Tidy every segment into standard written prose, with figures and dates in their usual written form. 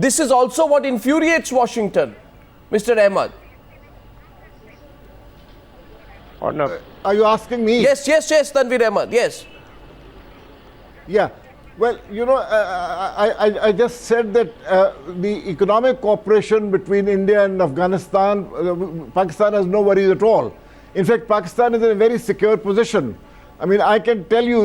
This is also what infuriates Washington, Mr. Ahmed. Or no? Are you asking me? Yes, Tanveer Ahmed, yes. Yeah. Well, you know, I just said that the economic cooperation between India and Afghanistan, Pakistan has no worries at all. In fact, Pakistan is in a very secure position. I mean, I can tell you,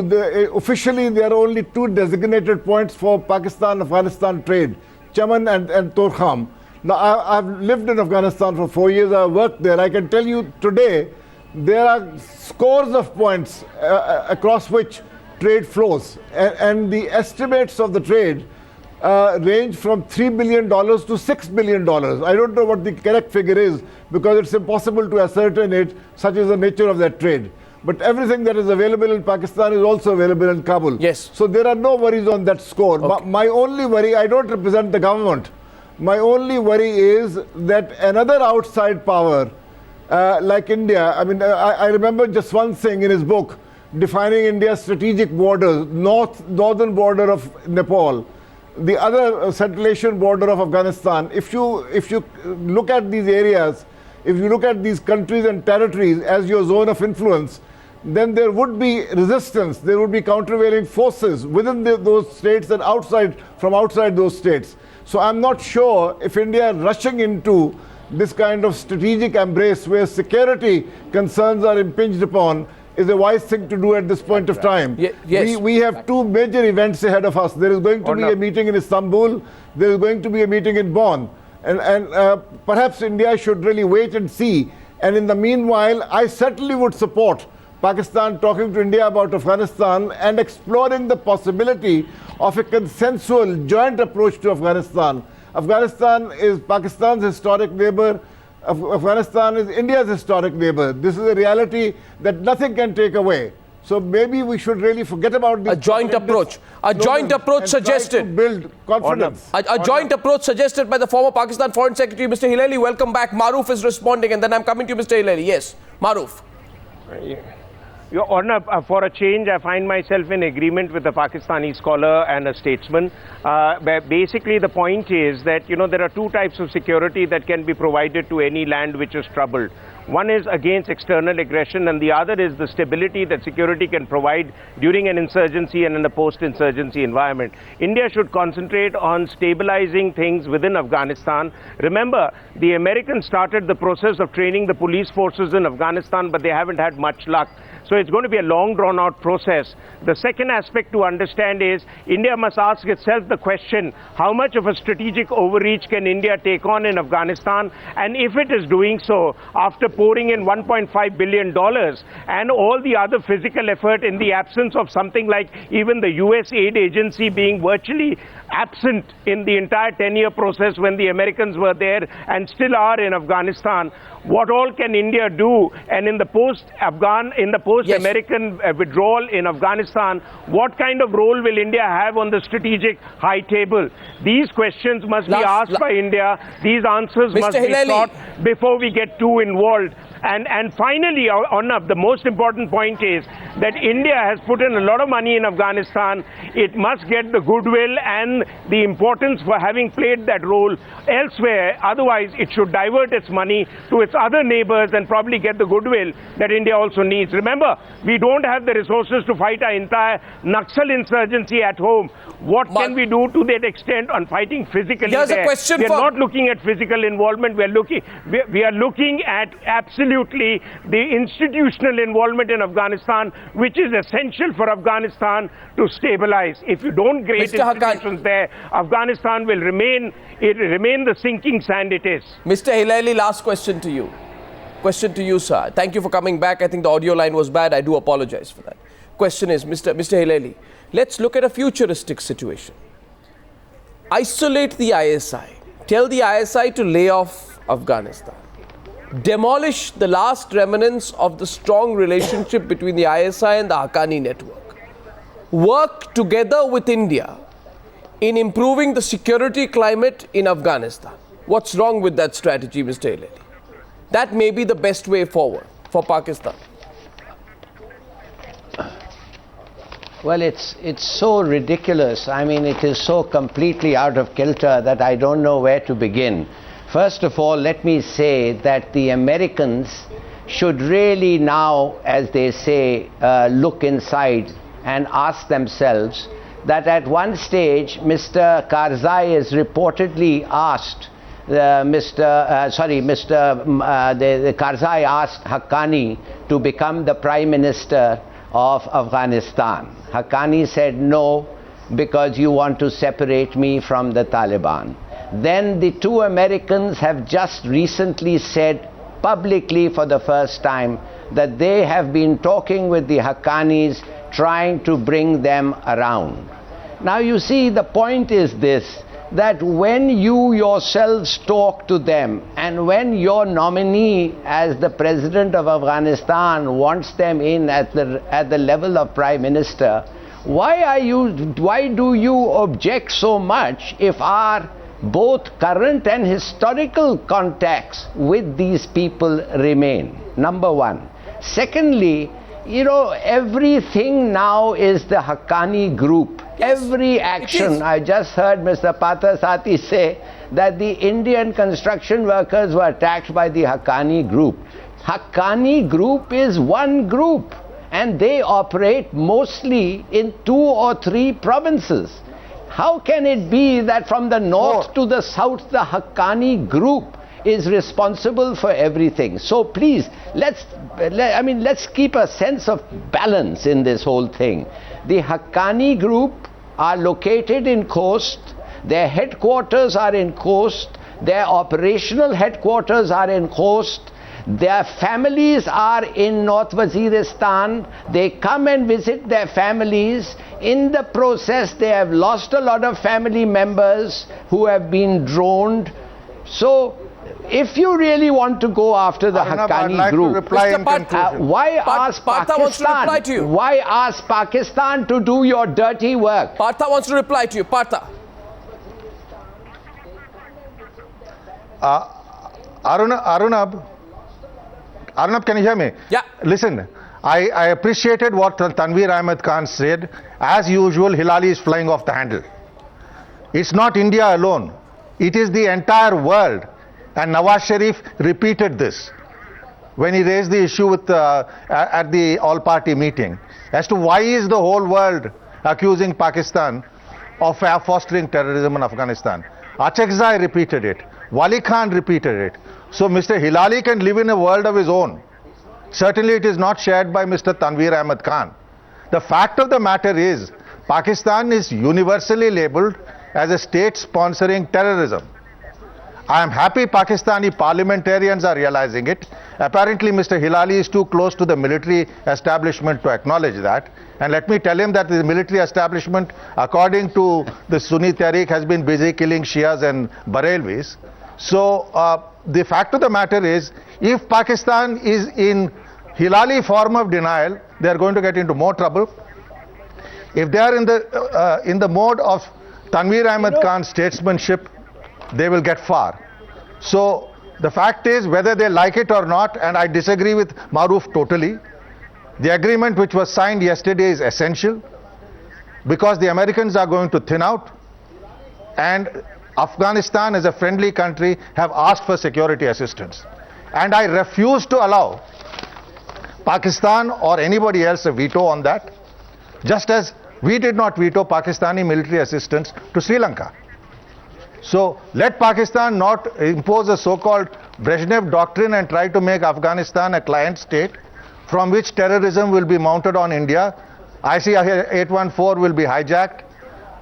officially there are only two designated points for Pakistan-Afghanistan trade, Chaman and Torkham. Now, I've lived in Afghanistan for 4 years, I've worked there. I can tell you today, there are scores of points across which trade flows, and the estimates of the trade range from $3 billion to $6 billion. I don't know what the correct figure is because it's impossible to ascertain it, such is the nature of that trade. But everything that is available in Pakistan is also available in Kabul. Yes. So there are no worries on that score. Okay. My only worry, I don't represent the government. My only worry is that another outside power like India, I mean, I remember just one thing in his book, defining India's strategic borders, northern border of Nepal, the other Central Asian border of Afghanistan. If you look at these areas, if you look at these countries and territories as your zone of influence, then there would be resistance, there would be countervailing forces within those states and from outside those states. So I'm not sure if India rushing into this kind of strategic embrace where security concerns are impinged upon is a wise thing to do at this point of time. Yes. We have two major events ahead of us. There is going to be a meeting in Istanbul. There is going to be a meeting in Bonn. And perhaps India should really wait and see. And in the meanwhile, I certainly would support Pakistan talking to India about Afghanistan and exploring the possibility of a consensual joint approach to Afghanistan. Afghanistan is Pakistan's historic neighbor. Afghanistan is India's historic neighbor. This is a reality that nothing can take away. So maybe we should really forget about this. A joint approach. A joint approach suggested. To build confidence. A joint approach suggested by the former Pakistan Foreign Secretary, Mr. Hilali. Welcome back. Maruf is responding, and then I'm coming to you, Mr. Hilali. Yes, Maruf. Your Honor, for a change, I find myself in agreement with a Pakistani scholar and a statesman. Basically, the point is that, there are two types of security that can be provided to any land which is troubled. One is against external aggression, and the other is the stability that security can provide during an insurgency and in a post-insurgency environment. India should concentrate on stabilizing things within Afghanistan. Remember, the Americans started the process of training the police forces in Afghanistan, but they haven't had much luck. So it's going to be a long drawn-out process. The second aspect to understand is India must ask itself the question, how much of a strategic overreach can India take on in Afghanistan? And if it is doing so, after pouring in $1.5 billion and all the other physical effort in the absence of something like even the US aid agency being virtually absent in the entire 10-year process when the Americans were there and still are in Afghanistan, what all can India do? And in the post-American withdrawal in Afghanistan, what kind of role will India have on the strategic high table? These questions must be asked by India. These answers must be sought before we get too involved. And finally, the most important point is that India has put in a lot of money in Afghanistan. It must get the goodwill and the importance for having played that role elsewhere. Otherwise, it should divert its money to its other neighbors and probably get the goodwill that India also needs. Remember, we don't have the resources to fight our entire Naxal insurgency at home. What can we do to that extent on fighting physically Here's there? A question we are not looking at physical involvement. We are looking at absolutely the institutional involvement in Afghanistan, which is essential for Afghanistan to stabilize. If you don't create institutions there, Afghanistan will remain the sinking sand it is. Mr. Hilali, last question to you. Question to you, sir. Thank you for coming back. I think the audio line was bad. I do apologize for that. Question is, Mr. Hilali, let's look at a futuristic situation. Isolate the ISI. Tell the ISI to lay off Afghanistan. Demolish the last remnants of the strong relationship between the ISI and the Haqqani network. Work together with India in improving the security climate in Afghanistan. What's wrong with that strategy, Mr. Hilali? That may be the best way forward for Pakistan. Well, it's so ridiculous. I mean, it is so completely out of kilter that I don't know where to begin. First of all, let me say that the Americans should really now, as they say, look inside and ask themselves that at one stage, Mr. Karzai is reportedly asked, Karzai asked Haqqani to become the Prime Minister of Afghanistan. Haqqani said no, because you want to separate me from the Taliban. Then the two Americans have just recently said publicly for the first time that they have been talking with the Haqqanis, trying to bring them around. Now you see, the point is this, that when you yourselves talk to them and when your nominee as the President of Afghanistan wants them in at the level of Prime Minister, why do you object so much if our both current and historical contacts with these people remain? Number one. Secondly, you know, everything now is the Haqqani group. Yes, every action. I just heard Mr. Pathasati say that the Indian construction workers were attacked by the Haqqani group. Haqqani group is one group, and they operate mostly in 2 or 3 provinces. How can it be that from the north to the south, the Haqqani group is responsible for everything? So please, let's keep a sense of balance in this whole thing. The Haqqani group are located in Khost, their headquarters are in Khost, their operational headquarters are in Khost, their families are in North Waziristan. They come and visit their families. In the process, they have lost a lot of family members who have been droned. So, if you really want to go after the Haqqani group, why ask Pakistan? Why ask Pakistan to do your dirty work? Partha wants to reply to you. Partha. Arunab, can you hear me? Yeah. Listen, I appreciated what Tanveer Ahmed Khan said. As usual, Hilali is flying off the handle. It's not India alone. It is the entire world. And Nawaz Sharif repeated this when he raised the issue with, at the all-party meeting as to why is the whole world accusing Pakistan of fostering terrorism in Afghanistan. Achakzai repeated it. Wali Khan repeated it. So Mr. Hilali can live in a world of his own. Certainly it is not shared by Mr. Tanveer Ahmed Khan. The fact of the matter is, Pakistan is universally labeled as a state sponsoring terrorism. I am happy Pakistani parliamentarians are realizing it. Apparently Mr. Hilali is too close to the military establishment to acknowledge that. And let me tell him that the military establishment, according to the Sunni Tehreek, has been busy killing Shias and Barelvis. So the fact of the matter is, if Pakistan is in Hilali form of denial, they are going to get into more trouble. If they are in the mode of Tanveer Ahmed Khan's statesmanship, they will get far. So the fact is, whether they like it or not, and I disagree with Maroof totally, the agreement which was signed yesterday is essential because the Americans are going to thin out, and Afghanistan as a friendly country have asked for security assistance. And I refuse to allow Pakistan or anybody else a veto on that, just as we did not veto Pakistani military assistance to Sri Lanka. So let Pakistan not impose a so-called Brezhnev doctrine and try to make Afghanistan a client state from which terrorism will be mounted on India. IC-814 will be hijacked.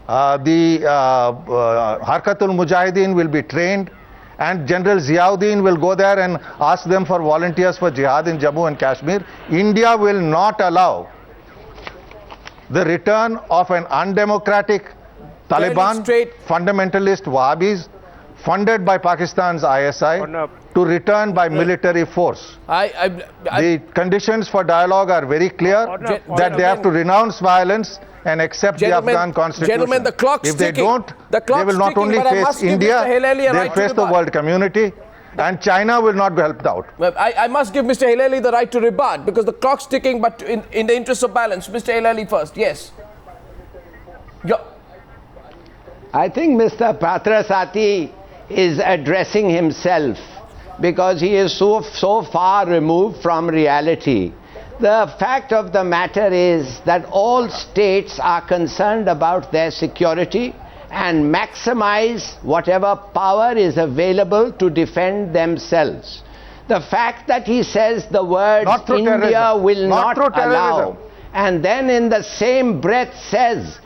The Harkatul Mujahideen will be trained, and General Ziauddin will go there and ask them for volunteers for jihad in Jammu and Kashmir. India will not allow the return of an undemocratic Taliban, fundamentalist Wahhabis, funded by Pakistan's ISI, to return by military force. The conditions for dialogue are very clear, that they have to renounce violence and accept the Afghan constitution. Gentlemen, the clock's if they ticking. don't, they will not only face India, they will face the world community, and China will not be helped out. I must give Mr. Hilali the right to rebut because the clock's ticking, but in the interest of balance, Mr. Hilali first. Yes. I think Mr. Patrasati is addressing himself because he is so far removed from reality. The fact of the matter is that all states are concerned about their security and maximize whatever power is available to defend themselves. The fact that he says the words India will not allow, and then in the same breath says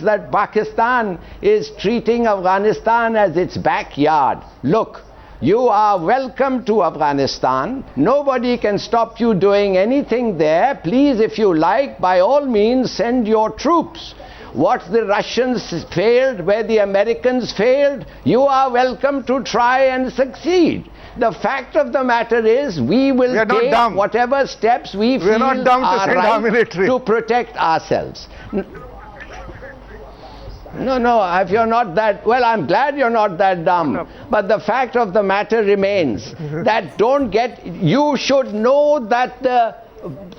that Pakistan is treating Afghanistan as its backyard. Look, you are welcome to Afghanistan. Nobody can stop you doing anything there. Please, if you like, by all means, send your troops. What the Russians failed, where the Americans failed, you are welcome to try and succeed. The fact of the matter is, we will take whatever steps we feel are right to protect ourselves. No, if you're not that, well, I'm glad you're not that dumb. But the fact of the matter remains that you should know that the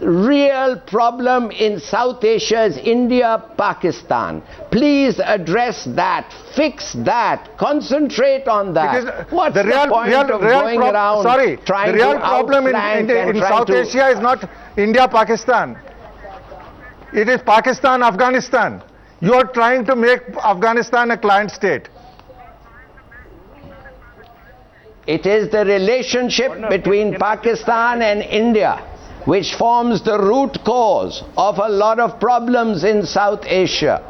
real problem in South Asia is India, Pakistan. Please address that, fix that, concentrate on that. What's the point of going around trying to outflank? The real problem in South Asia is not India, Pakistan. It is Pakistan, Afghanistan. You are trying to make Afghanistan a client state. It is the relationship between Pakistan and India which forms the root cause of a lot of problems in South Asia.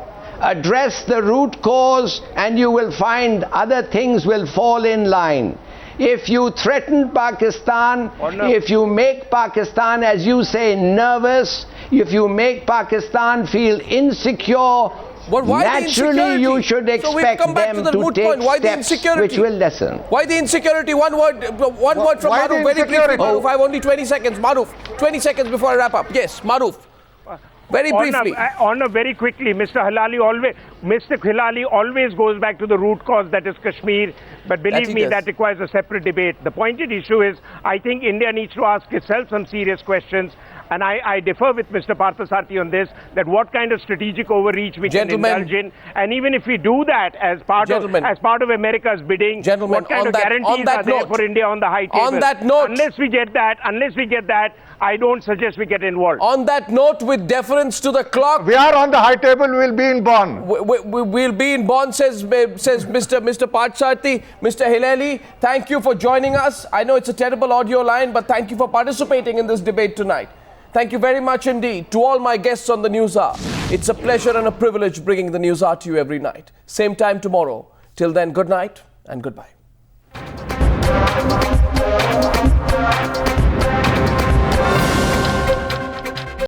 Address the root cause and you will find other things will fall in line. If you threaten Pakistan, if you make Pakistan, as you say, nervous, if you make Pakistan feel insecure, naturally you should expect them to take steps which will lessen. Why the insecurity? One word from Maruf. Very briefly, Maruf. I have only 20 seconds. Maruf, 20 seconds before I wrap up. Yes, Maruf. Very briefly. Very quickly, Mr. Hilali always goes back to the root cause, that is Kashmir. But believe me, that requires a separate debate. The pointed issue is, I think India needs to ask itself some serious questions. And I differ with Mr. Parthasarathi on this, that what kind of strategic overreach we can indulge in. And even if we do that as part of America's bidding, what kind of guarantees are there for India on the high table? On that note, unless we get that, I don't suggest we get involved. On that note, with deference to the clock, we are on the high table. We'll be in Bonn. We'll be in Bonn, says Mr. Parthasarathi. Mr. Hilali, thank you for joining us. I know it's a terrible audio line, but thank you for participating in this debate tonight. Thank you very much indeed to all my guests on the News Hour. It's a pleasure and a privilege bringing the News Hour to you every night. Same time tomorrow. Till then, good night and goodbye.